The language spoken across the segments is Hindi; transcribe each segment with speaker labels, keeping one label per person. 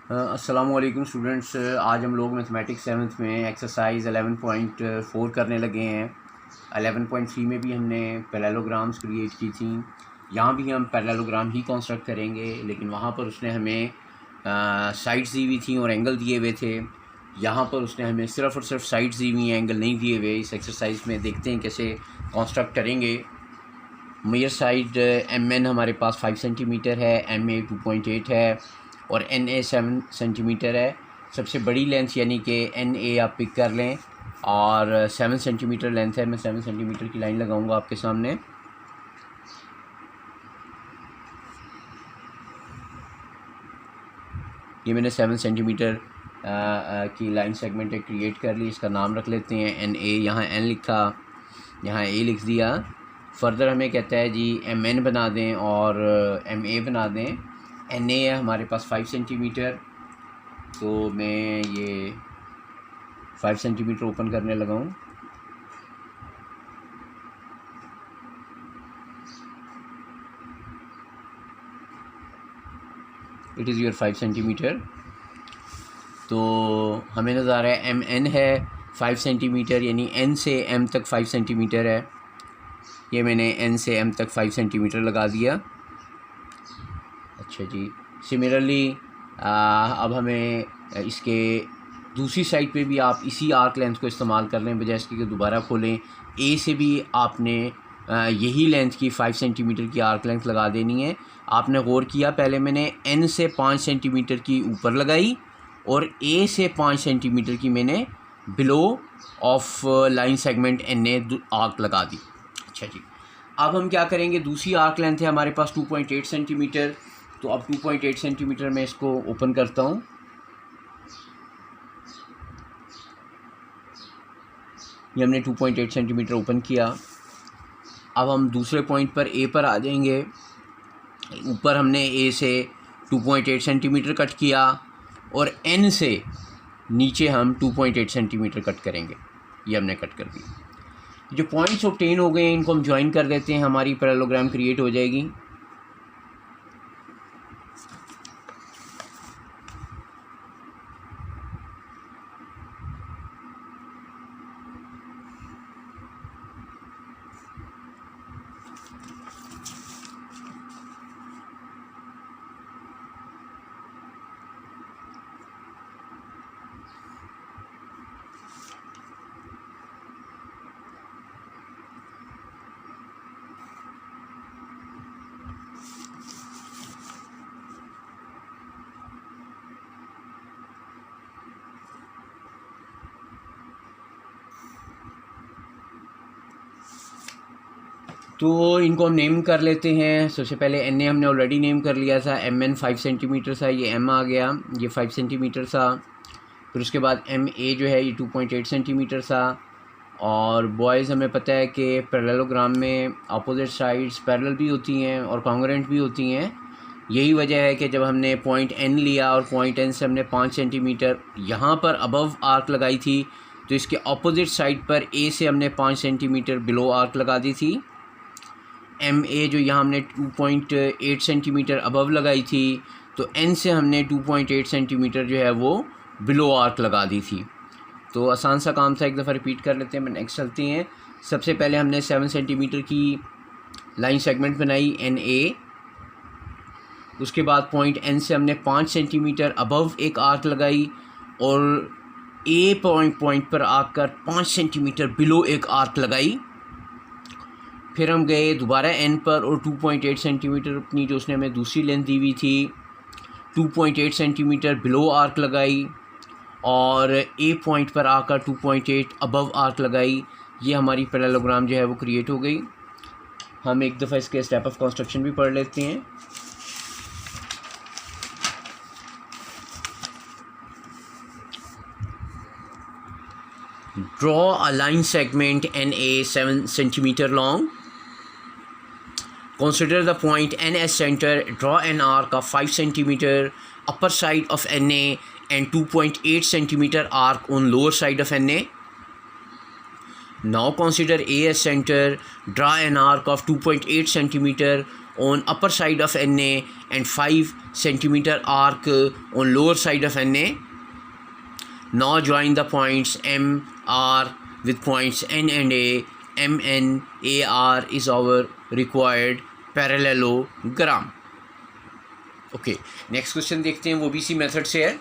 Speaker 1: अस्सलामुअलैकुम स्टूडेंट्स। आज हम लोग मैथमेटिक्स सेवन्थ में एक्सरसाइज 11.4 करने लगे हैं। 11.3 में भी हमने पैरेललोग्राम्स क्रिएट की थी। यहाँ भी हम पैरेललोग्राम ही कंस्ट्रक्ट करेंगे, लेकिन वहाँ पर उसने हमें साइड्स दी हुई थी और एंगल दिए हुए थे। यहाँ पर उसने हमें सिर्फ़ और सिर्फ साइड्स दी हुई हैं, एंगल नहीं दिए हुए। इस एक्सरसाइज में देखते हैं कैसे कंस्ट्रक्ट करेंगे। मेजर साइड MN हमारे पास 5 सेंटीमीटर है, MA 2.8 है और NA 7 सेंटीमीटर है। सबसे बड़ी लेंथ यानी कि NA आप पिक कर लें और 7 सेंटीमीटर लेंथ है। मैं 7 सेंटीमीटर की लाइन लगाऊंगा आपके सामने। ये मैंने 7 सेंटीमीटर की लाइन सेगमेंट क्रिएट कर ली। इसका नाम रख लेते हैं NA। यहाँ N लिखा, यहाँ A लिख दिया। फर्दर हमें कहता है जी MN बना दें और MA बना दें। NA है हमारे पास 5 सेंटीमीटर, तो मैं ये 5 सेंटीमीटर ओपन करने लगा हूँ। It is your 5 centimetre. तो हमें नज़र आ रहा है MN है 5 सेंटीमीटर, यानी N से M तक 5 सेंटीमीटर है। ये मैंने N से M तक 5 सेंटीमीटर लगा दिया। अच्छा जी, सिमिलरली अब हमें इसके दूसरी साइड पे भी आप इसी आर्क लेंथ को इस्तेमाल कर लें, बजाय इसके कि दोबारा खोलें। A से भी आपने यही लेंथ की 5 सेंटीमीटर की आर्क लेंथ लगा देनी है। आपने गौर किया, पहले मैंने N से 5 सेंटीमीटर की ऊपर लगाई और A से 5 सेंटीमीटर की मैंने below of line segment NA arc लगा दी। अच्छा जी, अब हम क्या करेंगे, दूसरी आर्क लेंथ है हमारे पास 2.8 सेंटीमीटर। तो अब 2.8 सेंटीमीटर में इसको ओपन करता हूँ। ये हमने 2.8 सेंटीमीटर ओपन किया। अब हम दूसरे पॉइंट पर A पर आ जाएंगे। ऊपर हमने A से 2.8 सेंटीमीटर कट किया और N से नीचे हम 2.8 सेंटीमीटर कट करेंगे। ये हमने कट कर दिया। जो पॉइंट्स ऑब्टेन हो गए हैं इनको हम ज्वाइन कर देते हैं, हमारी पैरेललोग्राम क्रिएट हो जाएगी। तो इनको हम नेम कर लेते हैं। सबसे पहले NA हमने ऑलरेडी नेम कर लिया था, MN 5 सेंटीमीटर था, ये M आ गया, ये 5 सेंटीमीटर था। फिर उसके बाद MA जो है ये 2.8 सेंटीमीटर था। और बॉयज़ हमें पता है कि पैरेललोग्राम में अपोजिट साइड्स पैरेलल भी होती हैं और कॉन्ग्रुएंट भी होती हैं। यही वजह है कि जब हमने पॉइंट N लिया और पॉइंट N से हमने 5 सेंटीमीटर यहाँ पर अबव आर्क लगाई थी, तो इसके अपोजिट साइड पर A से हमने 5 सेंटीमीटर बिलो आर्क लगा दी थी। MA जो यहाँ हमने 2.8 सेंटीमीटर अबव लगाई थी, तो N से हमने 2.8 सेंटीमीटर जो है वो बिलो आर्क लगा दी थी। तो आसान सा काम था, एक दफ़ा रिपीट कर लेते हैं। नेक्स्ट चलते हैं। सबसे पहले हमने 7 सेंटीमीटर की लाइन सेगमेंट बनाई NA। उसके बाद पॉइंट N से हमने 5 सेंटीमीटर अबव एक आर्क लगाई और A पॉइंट पर आकर 5 सेंटीमीटर बिलो एक आर्क लगाई। फिर हम गए दोबारा N पर और 2.8 सेंटीमीटर अपनी जो उसने हमें दूसरी लेंथ दी हुई थी 2.8 सेंटीमीटर बिलो आर्क लगाई और A पॉइंट पर आकर 2.8 अबव आर्क लगाई। ये हमारी पैरेललोग्राम जो है वो क्रिएट हो गई। हम एक दफ़ा इसके स्टेप ऑफ कंस्ट्रक्शन भी पढ़ लेते हैं। Draw a line segment NA 7 centimetre long. Consider the point N as center. Draw an arc of 5 cm upper side of NA and 2.8 cm arc on lower side of NA. Now consider A as center. Draw an arc of 2.8 cm on upper side of NA and 5 centimeter arc on lower side of NA. Now join the points M, R with points N and A. MN, AR is our required parallelogram. Okay, next question देखते हैं, वो भी इसी मेथड से है.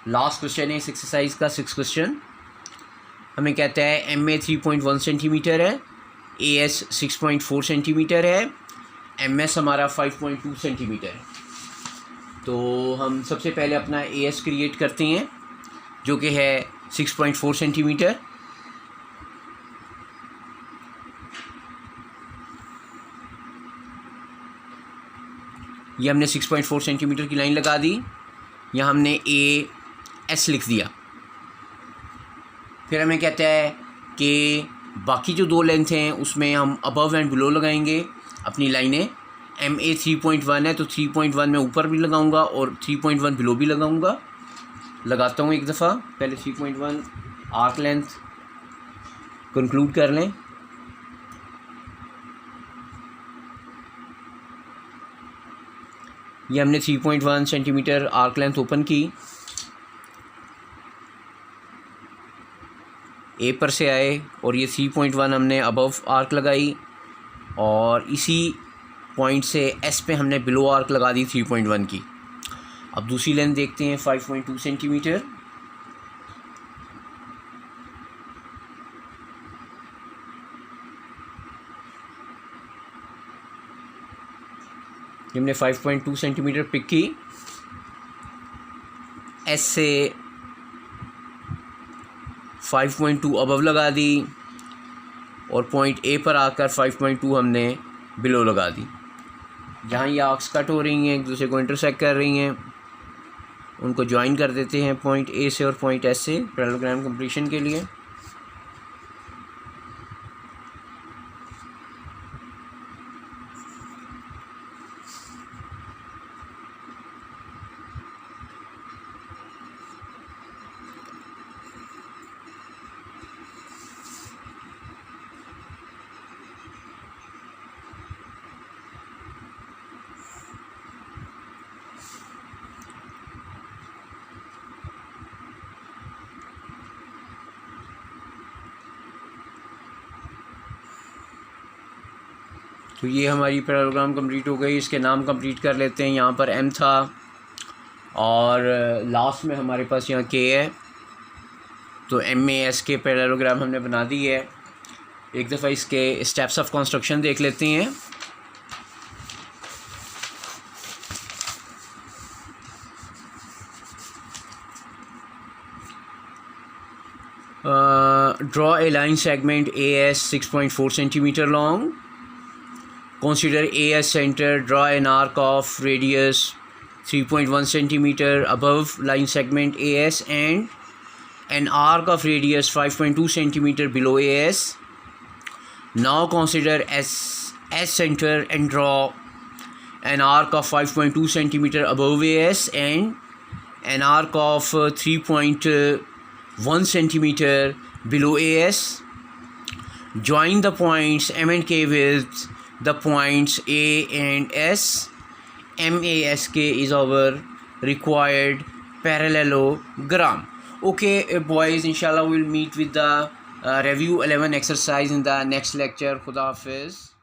Speaker 1: लास्ट क्वेश्चन है इस एक्सरसाइज का, 6 क्वेश्चन. हमें कहता है MA 3.1 सेंटीमीटर है, AS 6.4 सेंटीमीटर है, MS हमारा 5.2 सेंटीमीटर है. तो हम सबसे पहले अपना AS क्रिएट करते हैं जो कि है 6.4 सेंटीमीटर. ये हमने 6.4 सेंटीमीटर की लाइन लगा दी. यहाँ हमने AS लिख दिया. फिर हमें कहता है कि बाकी जो 2 लेंथ हैं उसमें हम अबव एंड बिलो लगाएंगे अपनी लाइनें. MA 3.1 है तो 3.1 में ऊपर भी लगाऊंगा और 3.1 बिलो भी लगाऊंगा. लगाता हूँ एक दफ़ा. पहले 3.1 आर्क लेंथ कंक्लूड कर लें. ये हमने 3.1 सेंटीमीटर आर्क लेंथ ओपन की. ए पर से आए और ये 3.1 हमने अबव आर्क लगाई और इसी पॉइंट से एस पे हमने बिलो आर्क लगा दी 3.1 की. अब दूसरी लेंथ देखते हैं 5.2 सेंटीमीटर. हमने 5.2 सेंटीमीटर पिक की. एस से 5.2 अबव लगा दी और पॉइंट ए पर आकर 5.2 हमने बिलो लगा दी. जहाँ ये आर्क्स कट हो रही हैं, एक दूसरे को इंटरसेक्ट कर रही हैं, उनको ज्वाइन कर देते हैं पॉइंट ए से और पॉइंट एस से पैरेललोग्राम कंप्लीशन के लिए. तो ये हमारी पैरेललोग्राम कंप्लीट हो गई. इसके नाम कंप्लीट कर लेते हैं. यहाँ पर M था और लास्ट में हमारे पास यहाँ K है. तो MAS के पैरेललोग्राम हमने बना दी है. एक दफ़ा इसके स्टेप्स ऑफ कंस्ट्रक्शन देख लेते हैं. Draw a line segment AS 6.4 centimeter long. Consider A as center. Draw an arc of radius 3.1 centimeter above line segment AS and an arc of radius 5.2 centimeter below AS. Now consider S center and draw an arc of 5.2 centimeter above AS and an arc of 3.1 centimeter below AS. Join the points M and K with the points A and S. MASK is our required parallelogram. Okay boys, inshallah we'll meet with the review 11 exercise in the next lecture. Khuda Hafiz.